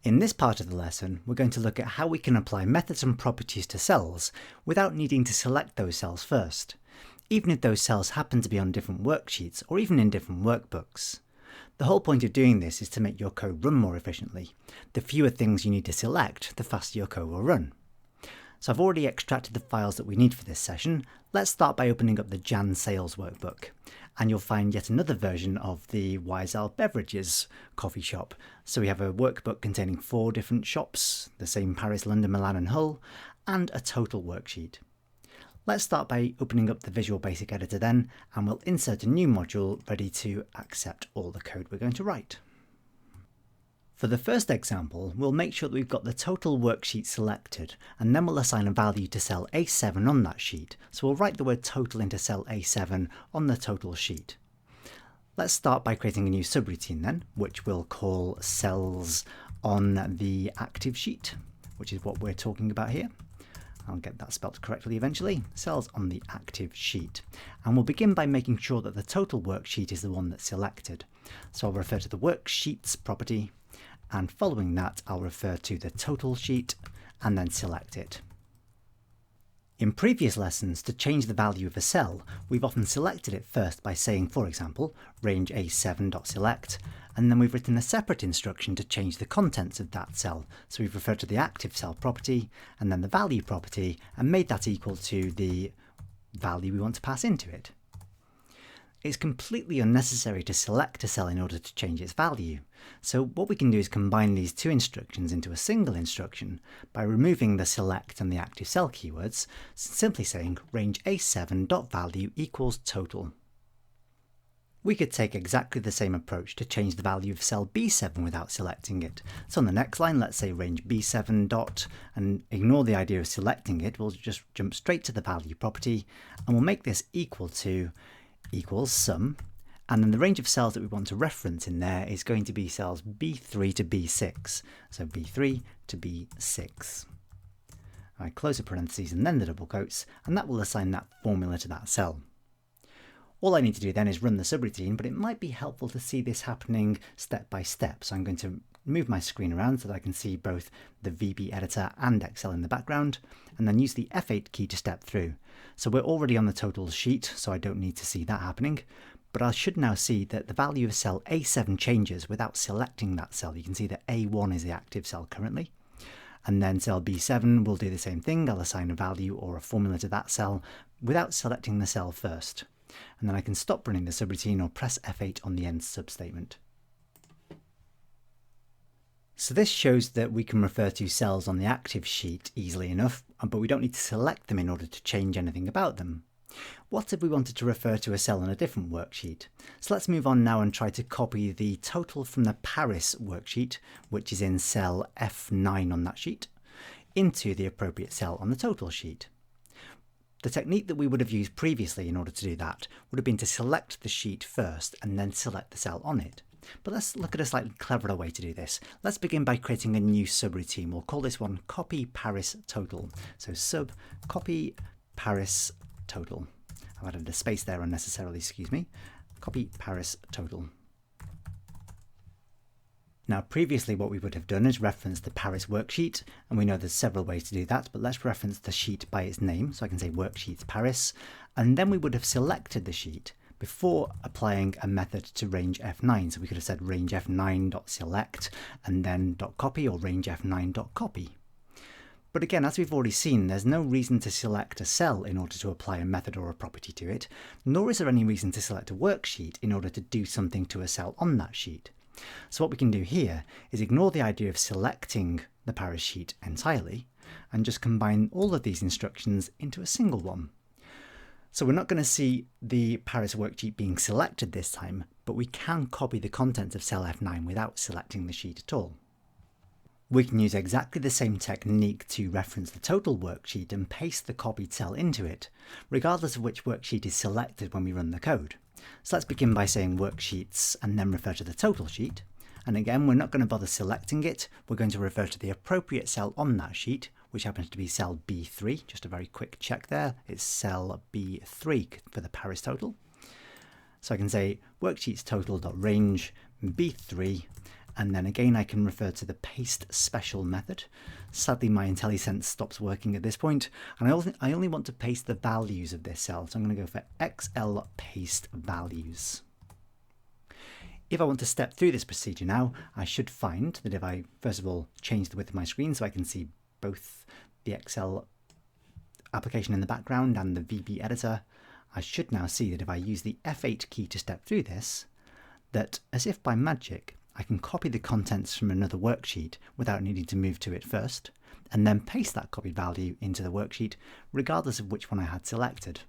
In this part of the lesson, we're going to look at how we can apply methods and properties to cells without needing to select those cells first, even if those cells happen to be on different worksheets or even in different workbooks. The whole point of doing this is to make your code run more efficiently. The fewer things you need to select, the faster your code will run. So I've already extracted the files that we need for this session. Let's start by opening up the Jan Sales workbook, and you'll find yet another version of the Wiesel Beverages coffee shop. So we have a workbook containing 4 different shops, the same Paris, London, Milan and Hull, and a total worksheet. Let's start by opening up the Visual Basic Editor then, and we'll insert a new module ready to accept all the code we're going to write. For the first example, we'll make sure that we've got the total worksheet selected, and then we'll assign a value to cell A7 on that sheet. So we'll write the word total into cell A7 on the total sheet. Let's start by creating a new subroutine then, which we'll call cells on the active sheet, which is what we're talking about here. I'll get that spelled correctly eventually. Cells on the active sheet. And we'll begin by making sure that the total worksheet is the one that's selected. So I'll refer to the worksheets property, and following that I'll refer to the total sheet and then select it. In previous lessons, to change the value of a cell, we've often selected it first by saying, for example, range A7.select, and then we've written a separate instruction to change the contents of that cell. So we've referred to the active cell property and then the value property and made that equal to the value we want to pass into it. It's completely unnecessary to select a cell in order to change its value. So what we can do is combine these two instructions into a single instruction by removing the select and the active cell keywords, simply saying range A7.value equals total. We could take exactly the same approach to change the value of cell B7 without selecting it. So on the next line, let's say range B7 dot, and ignore the idea of selecting it, we'll just jump straight to the value property, and we'll make this equal to equals sum, and then the range of cells that we want to reference in there is going to be cells B3 to B6. So B3 to B6. I close the parentheses and then the double quotes, and that will assign that formula to that cell. All I need to do then is run the subroutine, but it might be helpful to see this happening step by step. So I'm going to move my screen around so that I can see both the VB editor and Excel in the background, and then use the F8 key to step through. So we're already on the total sheet, so I don't need to see that happening, but I should now see that the value of cell A7 changes without selecting that cell. You can see that A1 is the active cell currently, and then cell B7 will do the same thing. I'll assign a value or a formula to that cell without selecting the cell first. And then I can stop running the subroutine or press F8 on the end substatement. So this shows that we can refer to cells on the active sheet easily enough, but we don't need to select them in order to change anything about them. What if we wanted to refer to a cell on a different worksheet? So let's move on now and try to copy the total from the Paris worksheet, which is in cell F9 on that sheet, into the appropriate cell on the total sheet. The technique that we would have used previously in order to do that would have been to select the sheet first and then select the cell on it. But let's look at a slightly cleverer way to do this. Let's begin by creating a new subroutine. We'll call this one copy Paris total. So sub copy Paris total. I've added a space there unnecessarily, excuse me. Copy Paris total. Now previously what we would have done is reference the Paris worksheet, and we know there's several ways to do that, but let's reference the sheet by its name. So I can say worksheets Paris, and then we would have selected the sheet before applying a method to range F9. So we could have said range F9.select and then .copy or range F9.copy. But again, as we've already seen, there's no reason to select a cell in order to apply a method or a property to it, nor is there any reason to select a worksheet in order to do something to a cell on that sheet. So what we can do here is ignore the idea of selecting the Paris sheet entirely and just combine all of these instructions into a single one. So we're not going to see the Paris worksheet being selected this time, but we can copy the contents of cell F9 without selecting the sheet at all. We can use exactly the same technique to reference the total worksheet and paste the copied cell into it, regardless of which worksheet is selected when we run the code. So let's begin by saying worksheets and then refer to the total sheet. And again, we're not going to bother selecting it. We're going to refer to the appropriate cell on that sheet, which happens to be cell B3. Just a very quick check there. It's cell B3 for the Paris total. So I can say worksheets total.range B3, And then again, I can refer to the paste special method. Sadly, my IntelliSense stops working at this point, and I only want to paste the values of this cell. So I'm going to go for XL paste values. If I want to step through this procedure now, I should find that if I first of all change the width of my screen so I can see both the Excel application in the background and the VB editor, I should now see that if I use the F8 key to step through this, that as if by magic, I can copy the contents from another worksheet without needing to move to it first, and then paste that copied value into the worksheet, regardless of which one I had selected.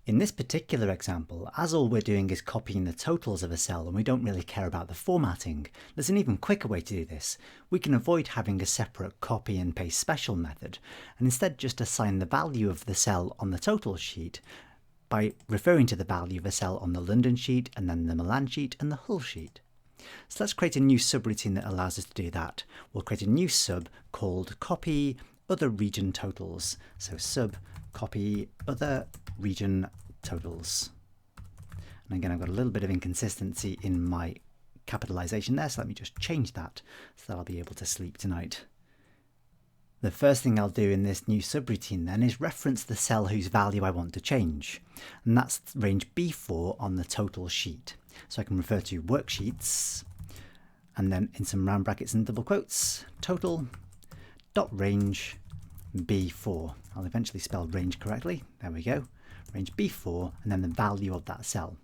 In this particular example, as all we're doing is copying the totals of a cell and we don't really care about the formatting, there's an even quicker way to do this. We can avoid having a separate copy and paste special method, and instead just assign the value of the cell on the total sheet by referring to the value of a cell on the London sheet and then the Milan sheet and the Hull sheet. So let's create a new subroutine that allows us to do that. We'll create a new sub called copy other region totals. So sub copy other region totals. And again, I've got a little bit of inconsistency in my capitalization there, so let me just change that so that I'll be able to sleep tonight. The first thing I'll do in this new subroutine then is reference the cell whose value I want to change, and that's range B4 on the total sheet. So I can refer to worksheets, and then in some round brackets and double quotes, total dot range B4. I'll eventually spell range correctly. There we go. Range B4, and then the value of that cell.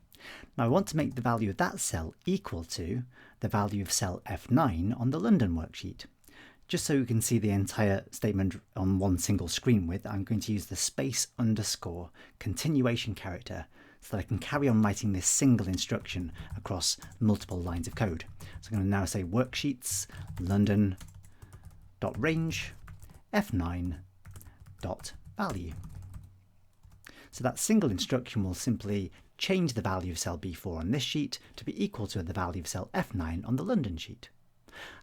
Now I want to make the value of that cell equal to the value of cell F9 on the London worksheet. Just so you can see the entire statement on one single screen width, I'm going to use the space underscore continuation character so that I can carry on writing this single instruction across multiple lines of code. So I'm going to now say worksheets London dot range F9 dot value. So that single instruction will simply change the value of cell B4 on this sheet to be equal to the value of cell F9 on the London sheet.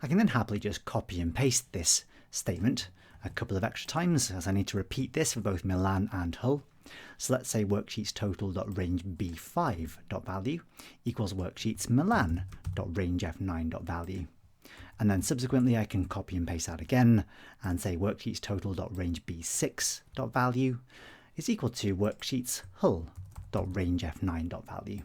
I can then happily just copy and paste this statement a couple of extra times, as I need to repeat this for both Milan and Hull. So let's say worksheets total.range B5.value equals worksheets Milan.range F9.value. And then subsequently I can copy and paste that again and say worksheets total.range B6.value is equal to worksheets Hull.range F9.value.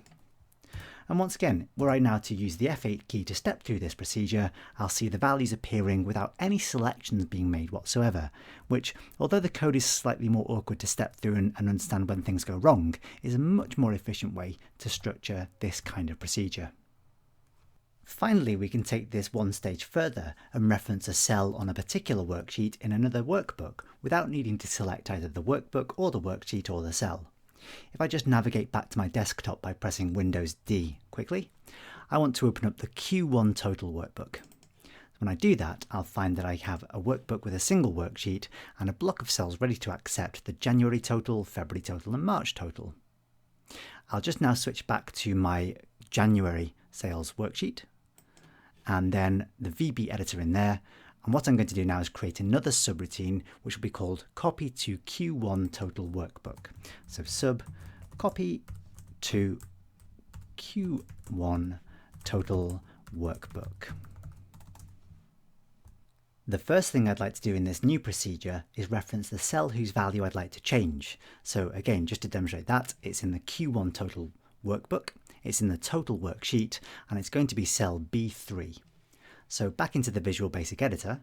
And once again, were I now to use the F8 key to step through this procedure, I'll see the values appearing without any selections being made whatsoever, which, although the code is slightly more awkward to step through and understand when things go wrong, is a much more efficient way to structure this kind of procedure. Finally, we can take this one stage further and reference a cell on a particular worksheet in another workbook without needing to select either the workbook or the worksheet or the cell. If I just navigate back to my desktop by pressing Windows D quickly, I want to open up the Q1 total workbook. When I do that, I'll find that I have a workbook with a single worksheet and a block of cells ready to accept the January total, February total and March total. I'll just now switch back to my January sales worksheet and then the VB editor in there. And what I'm going to do now is create another subroutine, which will be called copy to Q1 total workbook. So sub copy to Q1 total workbook. The first thing I'd like to do in this new procedure is reference the cell whose value I'd like to change. So again, just to demonstrate that, it's in the Q1 total workbook, it's in the total worksheet, and it's going to be cell B3. So back into the Visual Basic Editor,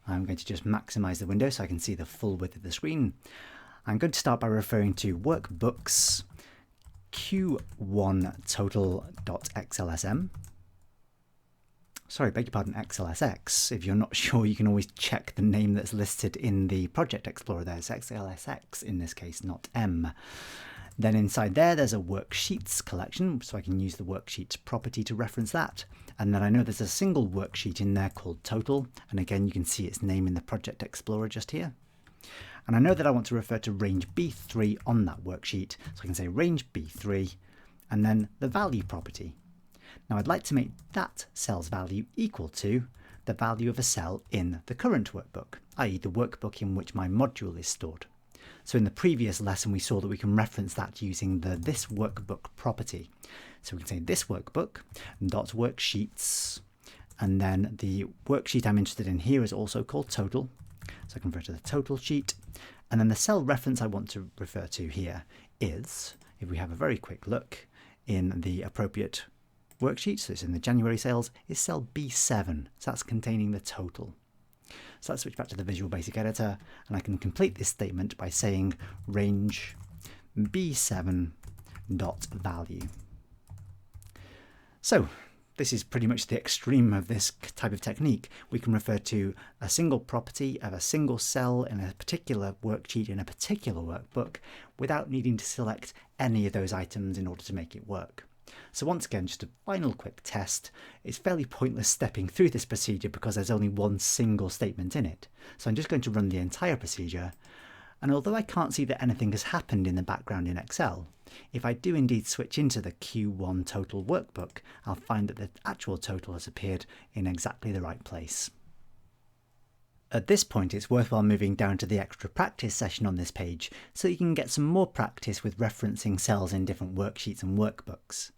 I'm going to just maximize the window so I can see the full width of the screen. I'm going to start by referring to workbooks Q1 total.xlsm. Sorry, beg your pardon, XLSX. If you're not sure, you can always check the name that's listed in the Project Explorer there. It's XLSX in this case, not M. Then inside there's a worksheets collection, so I can use the worksheets property to reference that. And then I know there's a single worksheet in there called total, and again you can see its name in the Project Explorer just here. And I know that I want to refer to range B3 on that worksheet, so I can say range B3 and then the value property. Now I'd like to make that cell's value equal to the value of a cell in the current workbook, i.e. the workbook in which my module is stored. So in the previous lesson we saw that we can reference that using the this workbook property. So we can say this workbook dot worksheets, and then the worksheet I'm interested in here is also called total. So I can refer to the total sheet. And then the cell reference I want to refer to here is, if we have a very quick look in the appropriate worksheet, so it's in the January sales, is cell B7. So that's containing the total. So let's switch back to the Visual Basic Editor, and I can complete this statement by saying range B7 dot value. So this is pretty much the extreme of this type of technique. We can refer to a single property of a single cell in a particular worksheet in a particular workbook without needing to select any of those items in order to make it work. So once again, just a final quick test. It's fairly pointless stepping through this procedure because there's only one single statement in it. So I'm just going to run the entire procedure. And although I can't see that anything has happened in the background in Excel, if I do indeed switch into the Q1 total workbook, I'll find that the actual total has appeared in exactly the right place. At this point, it's worthwhile moving down to the extra practice session on this page so you can get some more practice with referencing cells in different worksheets and workbooks.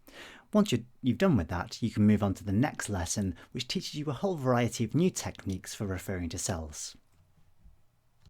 Once you've done with that, you can move on to the next lesson, which teaches you a whole variety of new techniques for referring to cells.